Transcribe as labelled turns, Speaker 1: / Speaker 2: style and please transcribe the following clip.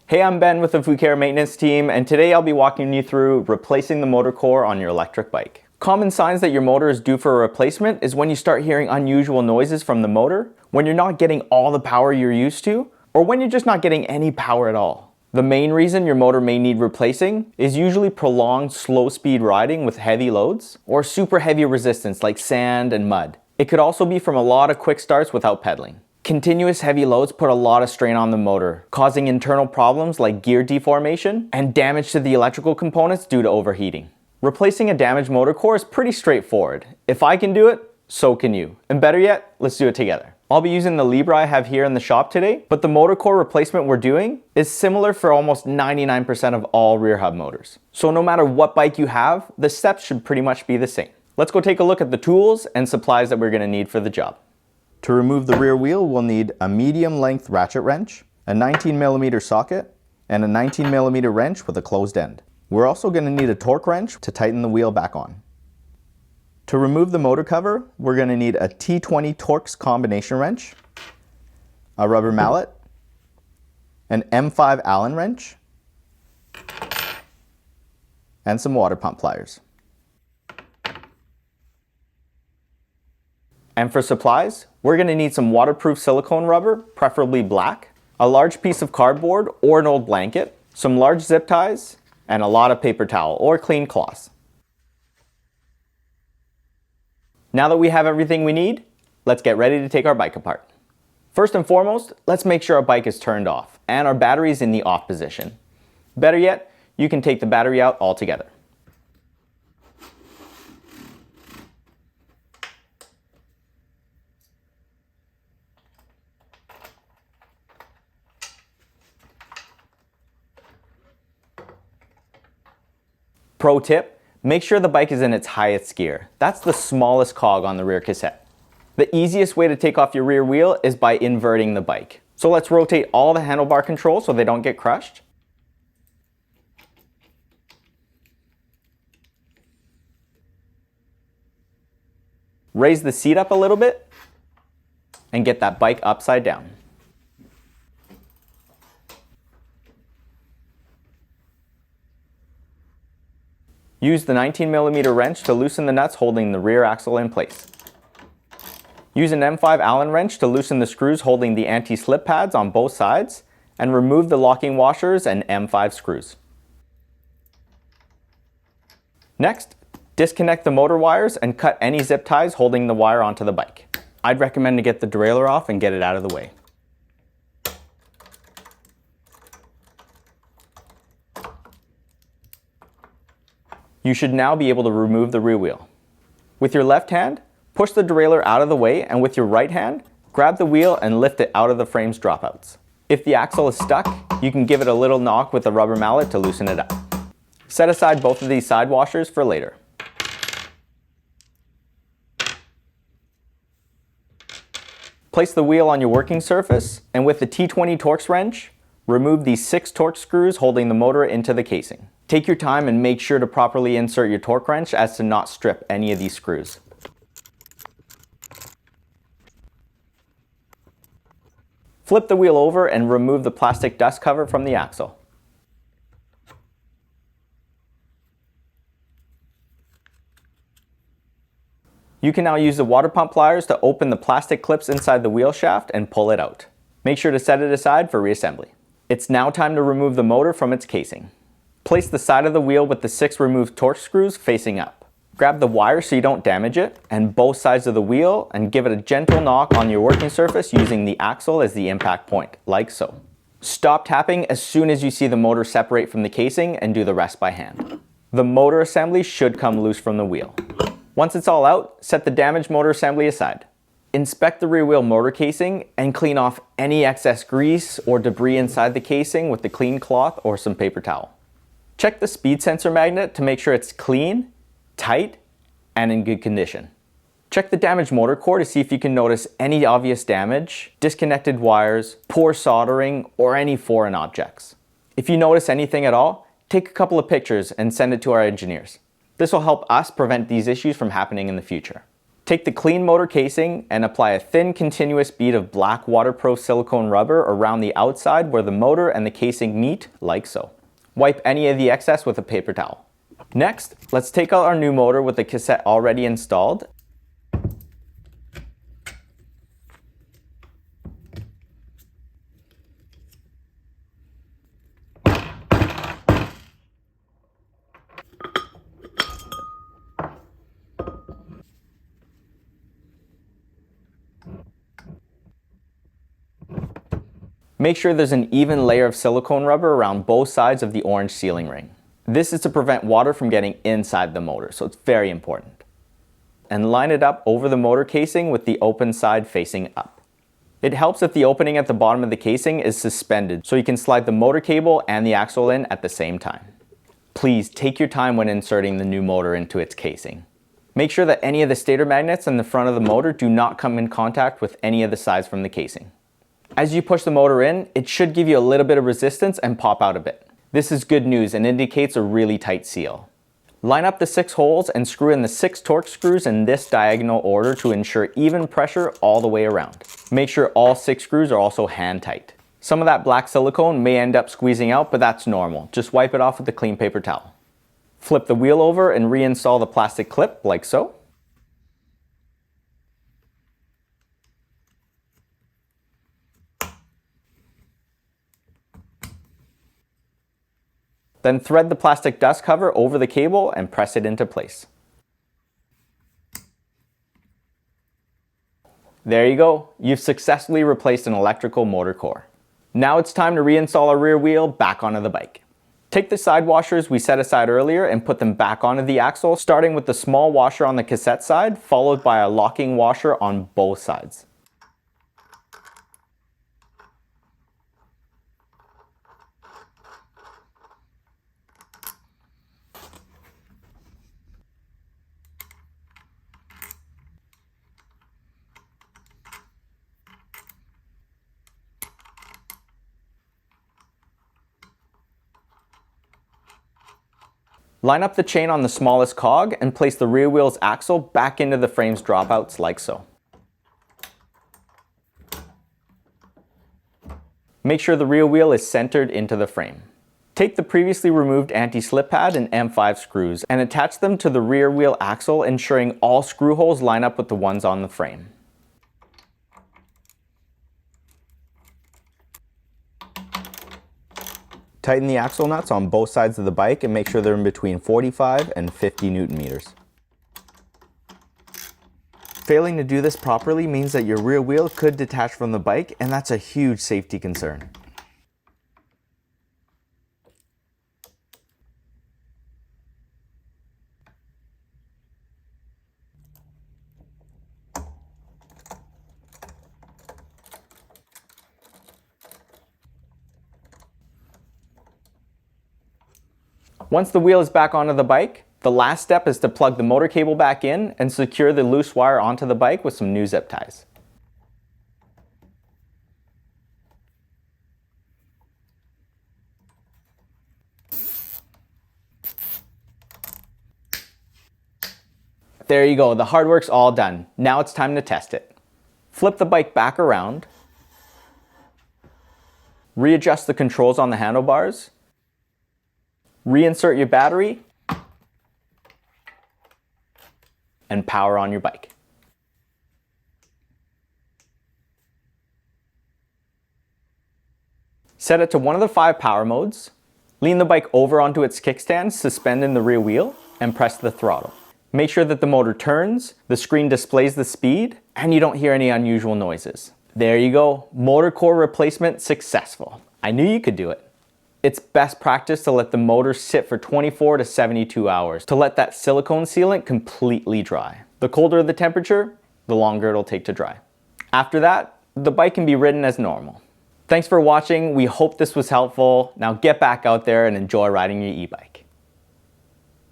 Speaker 1: Hey, I'm Ben with the Fucare maintenance team, and today I'll be walking you through replacing the motor core on your electric bike. Common signs that your motor is due for a replacement is when you start hearing unusual noises from the motor, when you're not getting all the power you're used to, or when you're just not getting any power at all. The main reason your motor may need replacing is usually prolonged slow speed riding with heavy loads, or super heavy resistance like sand and mud. It could also be from a lot of quick starts without pedaling. Continuous heavy loads put a lot of strain on the motor, causing internal problems like gear deformation and damage to the electrical components due to overheating. Replacing a damaged motor core is pretty straightforward. If I can do it, so can you. And better yet, let's do it together. I'll be using the Libra I have here in the shop today, but the motor core replacement we're doing is similar for almost 99% of all rear hub motors. So no matter what bike you have, the steps should pretty much be the same. Let's go take a look at the tools and supplies that we're going to need for the job. To remove the rear wheel, we'll need a medium length ratchet wrench, a 19mm socket, and a 19mm wrench with a closed end. We're also going to need a torque wrench to tighten the wheel back on. To remove the motor cover, we're going to need a T20 Torx combination wrench, a rubber mallet, an M5 Allen wrench, and some water pump pliers. And for supplies, we're going to need some waterproof silicone rubber, preferably black, a large piece of cardboard or an old blanket, some large zip ties, and a lot of paper towel or clean cloths. Now that we have everything we need, let's get ready to take our bike apart. First and foremost, let's make sure our bike is turned off and our battery is in the off position. Better yet, you can take the battery out altogether. Pro tip, make sure the bike is in its highest gear. That's the smallest cog on the rear cassette. The easiest way to take off your rear wheel is by inverting the bike. So let's rotate all the handlebar controls so they don't get crushed. Raise the seat up a little bit and get that bike upside down. Use the 19mm wrench to loosen the nuts holding the rear axle in place. Use an M5 Allen wrench to loosen the screws holding the anti-slip pads on both sides and remove the locking washers and M5 screws. Next, disconnect the motor wires and cut any zip ties holding the wire onto the bike. I'd recommend to get the derailleur off and get it out of the way. You should now be able to remove the rear wheel. With your left hand, push the derailleur out of the way, and with your right hand, grab the wheel and lift it out of the frame's dropouts. If the axle is stuck, you can give it a little knock with a rubber mallet to loosen it up. Set aside both of these side washers for later. Place the wheel on your working surface, and with the T20 Torx wrench, remove these 6 Torx screws holding the motor into the casing. Take your time and make sure to properly insert your torque wrench as to not strip any of these screws. Flip the wheel over and remove the plastic dust cover from the axle. You can now use the water pump pliers to open the plastic clips inside the wheel shaft and pull it out. Make sure to set it aside for reassembly. It's now time to remove the motor from its casing. Place the side of the wheel with the 6 removed Torx screws facing up. Grab the wire so you don't damage it, and both sides of the wheel, and give it a gentle knock on your working surface using the axle as the impact point, like so. Stop tapping as soon as you see the motor separate from the casing and do the rest by hand. The motor assembly should come loose from the wheel. Once it's all out, set the damaged motor assembly aside. Inspect the rear wheel motor casing and clean off any excess grease or debris inside the casing with the clean cloth or some paper towel. Check the speed sensor magnet to make sure it's clean, tight, and in good condition. Check the damaged motor core to see if you can notice any obvious damage, disconnected wires, poor soldering, or any foreign objects. If you notice anything at all, take a couple of pictures and send it to our engineers. This will help us prevent these issues from happening in the future. Take the clean motor casing and apply a thin continuous bead of black waterproof silicone rubber around the outside where the motor and the casing meet, like so. Wipe any of the excess with a paper towel. Next, let's take out our new motor with the cassette already installed. Make sure there's an even layer of silicone rubber around both sides of the orange sealing ring. This is to prevent water from getting inside the motor, so it's very important. And line it up over the motor casing with the open side facing up. It helps if the opening at the bottom of the casing is suspended, so you can slide the motor cable and the axle in at the same time. Please take your time when inserting the new motor into its casing. Make sure that any of the stator magnets in the front of the motor do not come in contact with any of the sides from the casing. As you push the motor in, it should give you a little bit of resistance and pop out a bit. This is good news and indicates a really tight seal. Line up the 6 holes and screw in the 6 Torx screws in this diagonal order to ensure even pressure all the way around. Make sure all 6 screws are also hand tight. Some of that black silicone may end up squeezing out, but that's normal. Just wipe it off with a clean paper towel. Flip the wheel over and reinstall the plastic clip like so. Then thread the plastic dust cover over the cable and press it into place. There you go. You've successfully replaced an electrical motor core. Now it's time to reinstall our rear wheel back onto the bike. Take the side washers we set aside earlier and put them back onto the axle, starting with the small washer on the cassette side, followed by a locking washer on both sides. Line up the chain on the smallest cog and place the rear wheel's axle back into the frame's dropouts like so. Make sure the rear wheel is centered into the frame. Take the previously removed anti-slip pad and M5 screws and attach them to the rear wheel axle, ensuring all screw holes line up with the ones on the frame. Tighten the axle nuts on both sides of the bike and make sure they're in between 45 and 50 Newton meters. Failing to do this properly means that your rear wheel could detach from the bike, and that's a huge safety concern. Once the wheel is back onto the bike, the last step is to plug the motor cable back in and secure the loose wire onto the bike with some new zip ties. There you go, the hard work's all done. Now it's time to test it. Flip the bike back around, readjust the controls on the handlebars, reinsert your battery, and power on your bike. Set it to one of the 5 power modes, lean the bike over onto its kickstand, suspend in the rear wheel, and press the throttle. Make sure that the motor turns, the screen displays the speed, and you don't hear any unusual noises. There you go, motor core replacement successful. I knew you could do it. It's best practice to let the motor sit for 24 to 72 hours to let that silicone sealant completely dry. The colder the temperature, the longer it'll take to dry. After that, the bike can be ridden as normal. Thanks for watching. We hope this was helpful. Now get back out there and enjoy riding your e-bike.